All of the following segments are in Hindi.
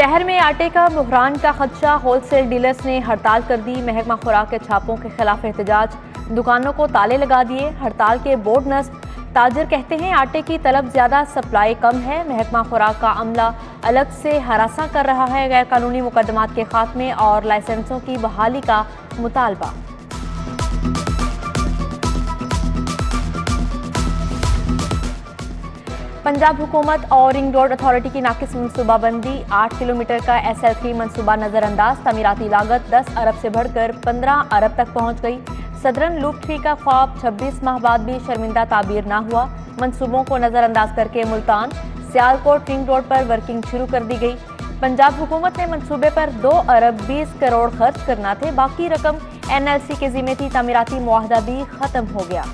शहर में आटे का बुहरान का खदशा, होलसेल डीलर्स ने हड़ताल कर दी। महकमा खुराक के छापों के खिलाफ एहतजाज, दुकानों को ताले लगा दिए। हड़ताल के बोर्ड नस्ब, ताजर कहते हैं आटे की तलब ज्यादा, सप्लाई कम है। महकमा खुराक का अमला अलग से हरासा कर रहा है। गैर कानूनी मुकदमात के खात्मे और लाइसेंसों की बहाली का मुतालबा। पंजाब हुकूमत और रिंग रोड अथॉरिटी की नाकिस मनसूबाबंदी, 8 किलोमीटर का SL3 मनसूबा नजरअंदाज। तमीराती लागत 10 अरब से बढ़कर 15 अरब तक पहुंच गई। सदरन लूप ट्री का ख्वाब 26 माह बाद भी शर्मिंदा ताबीर ना हुआ। मनसूबों को नजरअंदाज करके मुल्तान सियालकोट रिंग रोड पर वर्किंग शुरू कर दी गई। पंजाब हुकूमत ने मनसूबे पर 2 अरब 20 करोड़ खर्च करना थे। बाकी रकम NLC के जिम्मे थी। तमीराती मुआहदा भी खत्म हो गया।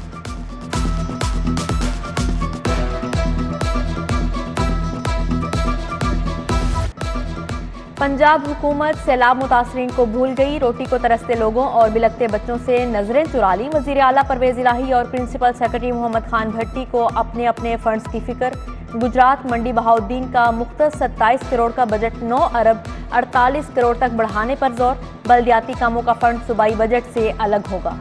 पंजाब हुकूमत सैलाब मुतासरीन को भूल गई। रोटी को तरसते लोगों और बिलखते बच्चों से नजरें चुरा ली। वजीर आला परवेज इलाही और प्रिंसिपल सेक्रेटरी मोहम्मद खान भट्टी को अपने अपने फंड्स की फिक्र। गुजरात मंडी बहाउद्दीन का मुख्तस 27 करोड़ का बजट 9 अरब 48 करोड़ तक बढ़ाने पर जोर। बल्दियाती कामों का फंड सूबाई बजट से अलग होगा।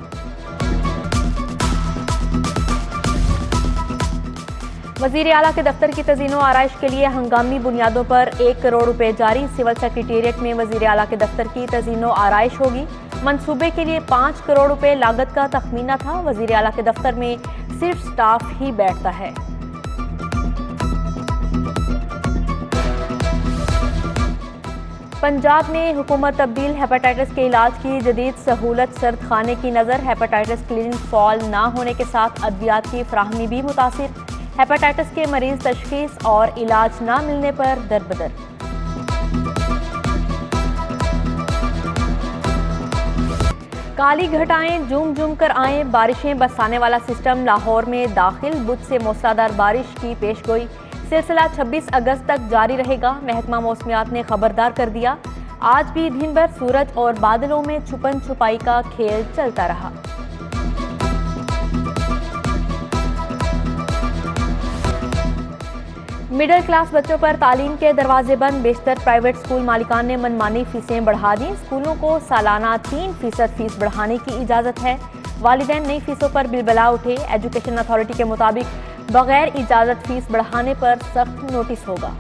वजीर आला के दफ्तर की तज़ीनो आराइश के लिए हंगामी बुनियादों पर 1 करोड़ रुपए जारी। सिविल सेक्रेटेरिएट में वजीर आला के दफ्तर की तज़ीनो आराइश होगी। मंसूबे के लिए 5 करोड़ रुपए लागत का तखमीना था। वजीर आला के दफ्तर में सिर्फ स्टाफ ही बैठता है। पंजाब में हुकूमत तब्दील, हेपेटाइटिस के इलाज की जदीद सहूलत। सर्द खाने की नज़र, हेपेटाइटिस क्लिनिक फॉल ना होने के साथ अद्वियात की फ्राहमी भी मुतासिर। हेपेटाइटिस के मरीज तशखीस और इलाज ना मिलने पर दरबदर। काली घटाएं झूम झूम कर आए, बारिशें बरसाने वाला सिस्टम लाहौर में दाखिल। बुध से मूसलाधार बारिश की पेशगोई, सिलसिला 26 अगस्त तक जारी रहेगा। महकमा मौसमियात ने खबरदार कर दिया। आज भी दिन भर सूरज और बादलों में छुपन छुपाई का खेल चलता रहा। मिडिल क्लास बच्चों पर तालीम के दरवाजे बंद। बेशतर प्राइवेट स्कूल मालिकान ने मनमानी फीसें बढ़ा दी। स्कूलों को सालाना 3% फीस बढ़ाने की इजाजत है। वालिदैन नई फीसों पर बिलबला उठे। एजुकेशन अथॉरिटी के मुताबिक बगैर इजाजत फीस बढ़ाने पर सख्त नोटिस होगा।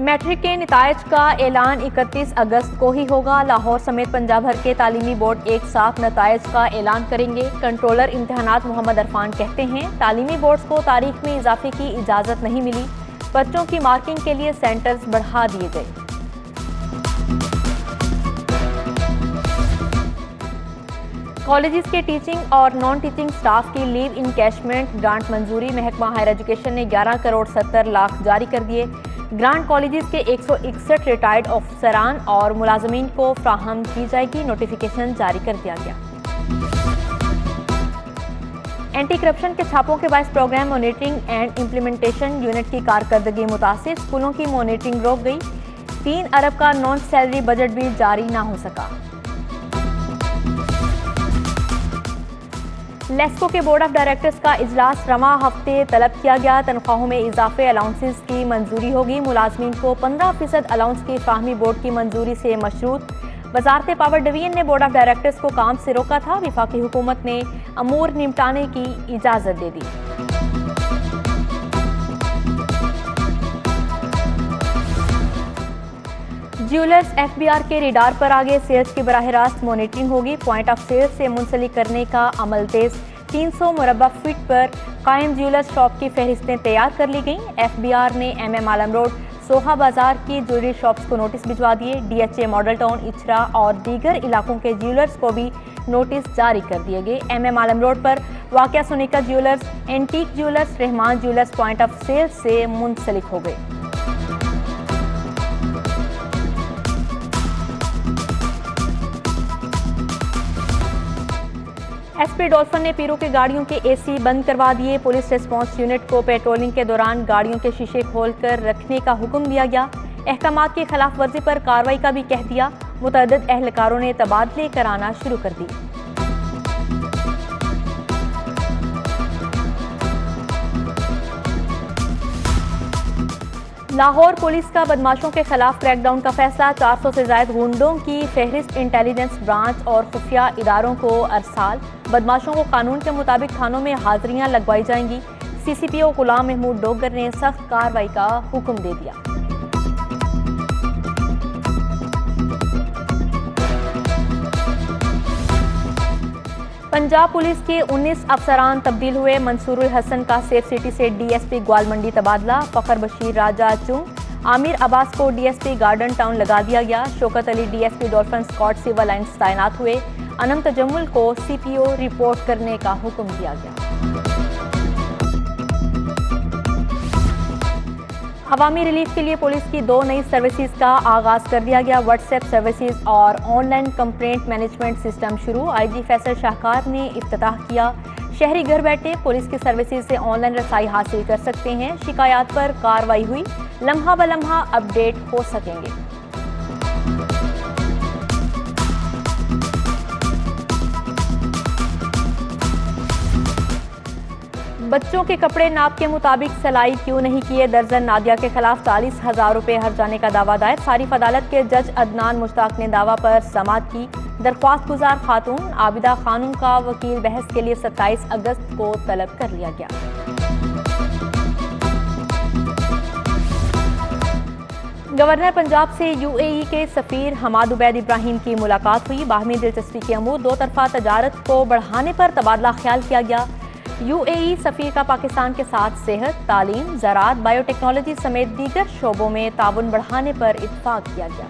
मैट्रिक के निताइज का ऐलान 31 अगस्त को ही होगा। लाहौर समेत पंजाब भर के तालीमी बोर्ड एक साथ नताइज का ऐलान करेंगे। कंट्रोलर इम्तिहानात मोहम्मद अरफान कहते हैं तालीमी बोर्ड्स को तारीख में इजाफे की इजाजत नहीं मिली। बच्चों की मार्किंग के लिए सेंटर्स बढ़ा दिए गए। कॉलेजेस के टीचिंग और नॉन टीचिंग स्टाफ की लीव इनकैशमेंट ग्रांट मंजूरी। महकमा हायर एजुकेशन ने 11 करोड़ 70 लाख जारी कर दिए। ग्रांट कॉलेजेस के 161 रिटायर्ड अफसरान और मुलाजमीन को फ्राहम की जाएगी। नोटिफिकेशन जारी कर दिया गया। एंटी करप्शन के छापों के बायस programme monitoring and implementation unit की कारकर्दगी मुतासिर। स्कूलों की मॉनिटरिंग रोक गई। 3 अरब का नॉन सैलरी बजट भी जारी ना हो सका। लेस्को के बोर्ड ऑफ डायरेक्टर्स का इजलास रवां हफ्ते तलब किया गया। तनख्वाहों में इजाफे, अलाउंसेस की मंजूरी होगी। मुलाजमीन को 15% अलाउंस की फाहमी बोर्ड की मंजूरी से मशरूत। वजारत पावर डिवीजन ने बोर्ड ऑफ डायरेक्टर्स को काम से रोका था। वफाकी हुकूमत ने अमूर निपटाने की इजाजत दे दी। ज्वेलर्स FBR के रिडार पर आगे। सेल्स की बराह रास्त मॉनिटरिंग होगी। पॉइंट ऑफ सेल्स से मुंसलिक करने का अमल तेज। 300 मुरबा फीट पर कायम ज्वेलर्स शॉप की फहरिस्तें तैयार कर ली गई। FBR ने MM आलम रोड, सोहा बाजार की ज्वेलरी शॉप्स को नोटिस भिजवा दिए। DHA मॉडल टाउन, इचरा और दीगर इलाकों के ज्वेलर्स को भी नोटिस जारी कर दिए गए। MM आलम रोड पर वाक़या Sonika jewellers, antique jewellers, Rahman jewellers point of sales से मुंसलिक हो गए। SP डॉल्फिन ने पीरों की गाड़ियों के AC बंद करवा दिए। पुलिस रिस्पांस यूनिट को पेट्रोलिंग के दौरान गाड़ियों के शीशे खोलकर रखने का हुक्म दिया गया। अहकामात की खिलाफ वर्जी पर कार्रवाई का भी कह दिया। मुतअद्दिद एहलकारों ने तबादले कराना शुरू कर दी। लाहौर पुलिस का बदमाशों के खिलाफ क्रैकडाउन का फैसला। 400 से ज्यादा गुंडों की फहरिस्त इंटेलिजेंस ब्रांच और खुफिया इदारों को अरसाल। बदमाशों को कानून के मुताबिक थानों में हाजिरियां लगवाई जाएंगी। CCPO गुलाम महमूद डोगर ने सख्त कार्रवाई का हुक्म दे दिया। पंजाब पुलिस के 19 अफसरान तब्दील हुए। मंसूरुल हसन का सेफ सिटी से DSP ग्वालमंडी तबादला। फखर बशीर राजा चुंग, आमिर अब्बास को DSP गार्डन टाउन लगा दिया गया। Shaukat Ali DSP dolphin squad civil lines तैनात हुए। अनम तजम्मुल को CPO रिपोर्ट करने का हुक्म दिया गया। अवामी रिलीफ के लिए पुलिस की 2 नई सर्विसेज का आगाज कर दिया गया। व्हाट्सएप सर्विसेज और ऑनलाइन कंप्लेंट मैनेजमेंट सिस्टम शुरू। IG फैसल शाहकार ने इफ्तिताह किया। शहरी घर बैठे पुलिस की सर्विसेज से ऑनलाइन रसाई हासिल कर सकते हैं। शिकायत पर कार्रवाई हुई। लम्हा ब लम्हा अपडेट हो सकेंगे। बच्चों के कपड़े नाप के मुताबिक सिलाई क्यों नहीं किए? दर्जन नादिया के खिलाफ 40,000 रुपए हर्जाने का दावा दायर। सारिफ अदालत के जज अदनान मुश्ताक ने दावा पर समाअत की। दरख्वास्त गुजार खातून आबिदा खानूम का वकील बहस के लिए 27 अगस्त को तलब कर लिया गया। गवर्नर पंजाब से UAE के सफीर हमाद उबैद इब्राहिम की मुलाकात हुई। बाहमी दिलचस्पी के अमूर दो तरफा तजारत को बढ़ाने पर तबादला ख्याल किया गया। UAE सफीर का पाकिस्तान के साथ सेहत, तालीम, ज़राअत, बायोटेक्नोलॉजी समेत दीगर शोबों में ताउन बढ़ाने पर इत्तफाक किया गया।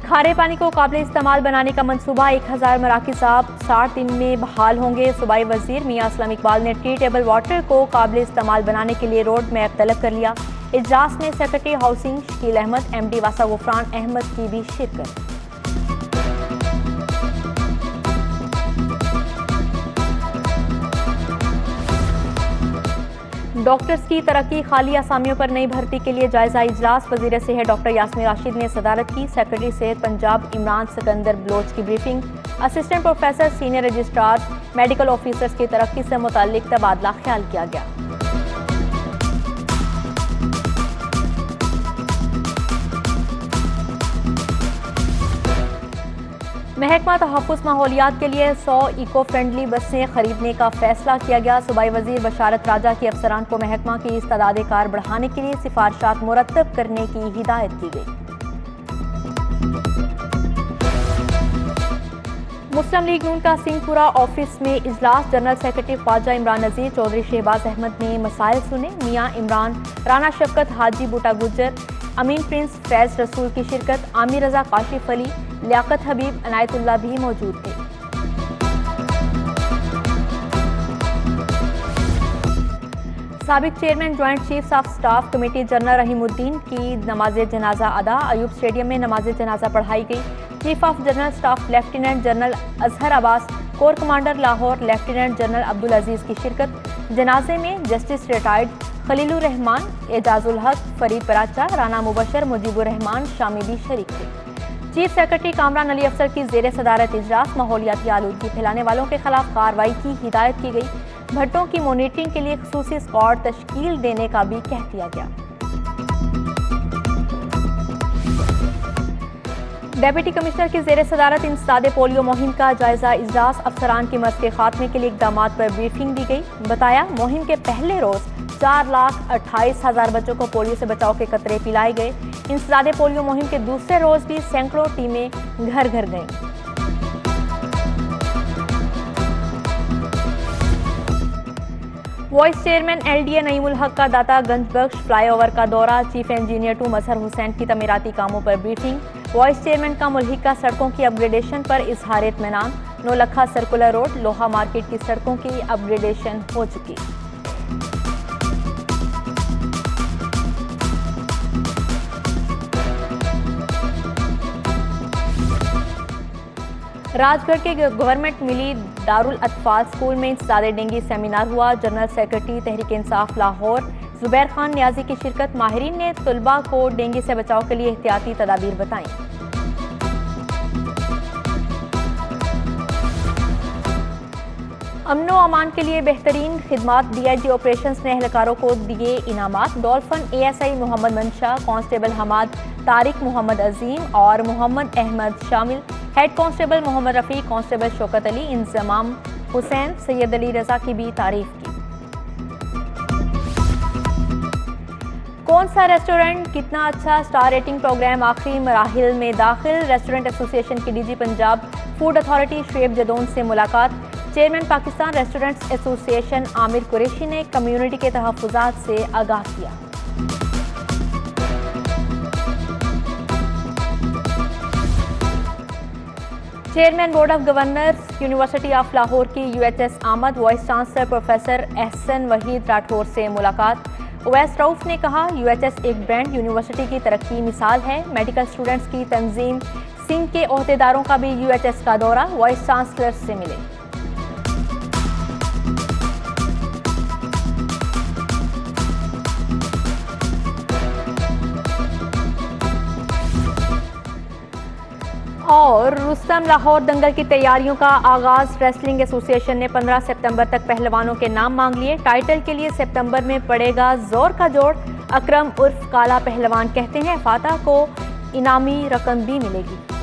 खारे पानी को काबिल इस्तेमाल बनाने का मंसूबा। 1000 मराकिज़ आब 60 दिन में बहाल होंगे। सूबाई वजीर मियां असलम इकबाल ने ट्रीटेबल वाटर को काबिल इस्तेमाल बनाने के लिए रोड मैप तलब कर लिया। इजलास में secretary housing Shakeel Ahmed, MD वासा गुफरान अहमद की भी शिरकत। डॉक्टर्स की तरक्की, खाली असामियों पर नई भर्ती के लिए जायजा इजलास। वजीर सेहत डॉक्टर यास्मीन राशिद ने सदारत की। सेक्रेटरी सेहत पंजाब इमरान सिकंदर बलोच की briefing. Assistant professor, senior registrar, medical officers की तरक्की से मुताल्लिक तबादला ख्याल किया गया। महकमा तहफ़्फ़ुज़ माहौलियात के लिए 100 इको फ्रेंडली बसें खरीदने का फैसला किया गया। सूबाई वजीर बशारत राजा के अफसरान को महकमा की इस्तादाद कार बढ़ाने के लिए सिफारिशात मुरतब करने की हिदायत की गई। मुस्लिम लीग नून का सिंहपुरा ऑफिस में इजलास। जनरल सेक्रेटरी ख्वाजा इमरान नज़ीर, चौधरी शहबाज अहमद ने मसाइल सुने। मियां इमरान, राना शफकत, हाजी बूटा गुज्जर, अमीन प्रिंस, फैज रसूल की शिरकत। आमिर रजा, काशिफ अली, लियाकत हबीब, अनायतुल्लाह भी मौजूद थे। साबिक chairman joint chiefs of staff committee general Rahimuddin की नमाज जनाजा अदा। अयूब स्टेडियम में नमाज जनाजा पढ़ाई गई। Chief of general staff lieutenant general Azhar Abbas, corps commander Lahore lieutenant general Abdul Aziz की शिरकत। जनाजे में जस्टिस रिटायर्ड खलीलुर रहमान, एजाजुल हक, फरीद पराचा, राना मुबशर, मुजीबुर रहमान शामी भी शरीक थे। चीफ सेक्रेटरी कामरान अली अफसर की जेर सदारत इजलास। माहौलियाती आलूदगी फैलाने वालों के खिलाफ कार्रवाई की हिदायत की गई। भट्टों की मॉनिटरिंग के लिए खुसूसी स्क्वाड तश्कील देने का भी कह दिया गया। डेप्यूटी कमिश्नर की जेर सदारत इंसदाद पोलियो मुहिम का जायजा इजलास। अफसरान की मर्ज के खात्मे के लिए इकदाम पर ब्रीफिंग दी गई। बताया मुहिम के पहले रोज 4,28,000 बच्चों को पोलियो से बचाव के कतरे पिलाए गए। इंसदाद पोलियो मुहिम के दूसरे रोज भी सैकड़ों टीमें घर घर गईं। वाइस चेयरमैन LDA नईमुल हक का दाता गंज बख्श फ्लाईओवर का दौरा। चीफ इंजीनियर टू मजहर हुसैन की तमीराती कामों पर ब्रीफिंग। वाइस चेयरमैन का मुल्हिका सड़कों की अपग्रेडेशन पर इजहार इत्मीनान। नौलखा सर्कुलर रोड, लोहा मार्केट की सड़कों की अपग्रेडेशन हो चुकी। राजगढ़ के गवर्नमेंट मिली दारुल अतफाल स्कूल में इंसदाद डेंगू सेमिनार हुआ। जनरल सेक्रेटरी तहरीक इंसाफ लाहौर जुबैर खान न्याजी की शिरकत। माहिरीन ने तुलबा को डेंगू से बचाव के लिए एहतियाती तदाबीर बताई। अमनो अमान के लिए बेहतरीन खिदमात, डीआईजी ऑपरेशंस ने एहलकारों को दिए इनामात। Dolphin ASI Mohammad Mansha, constable Hamad, Tariq Mohammad Azeem और मोहम्मद अहमद शामिल। Head constable Mohammad Rafi, constable Shaukat Ali, Inzamam Hussain, Syed Ali Raza की भी तारीफ की। कौन सा रेस्टोरेंट कितना अच्छा, स्टार रेटिंग प्रोग्राम आखिरी मराहिल में दाखिल। रेस्टोरेंट एसोसिएशन की DG Punjab food authority Shoaib Jadoon से मुलाकात। Chairman Pakistan restaurants association Aamir Qureshi ने कम्युनिटी के तहफ़्फ़ुज़ात से आगाह किया। Chairman board of governors university of Lahore की यूएचएस आमद। Vice chancellor professor Ahsan Waheed Rathore से मुलाकात। उवैस रऊफ ने कहा, यूएचएस एक ब्रांड यूनिवर्सिटी की तरक्की मिसाल है। मेडिकल स्टूडेंट्स की तंजीम सिंह के ओहदेदारों का भी यूएचएस का दौरा, वाइस चांसलर से मिले। और रुस्तम लाहौर दंगल की तैयारियों का आगाज। रेसलिंग एसोसिएशन ने 15 सितंबर तक पहलवानों के नाम मांग लिए। टाइटल के लिए सितंबर में पड़ेगा जोर का जोड़। अकरम उर्फ काला पहलवान कहते हैं, फातह को इनामी रकम भी मिलेगी।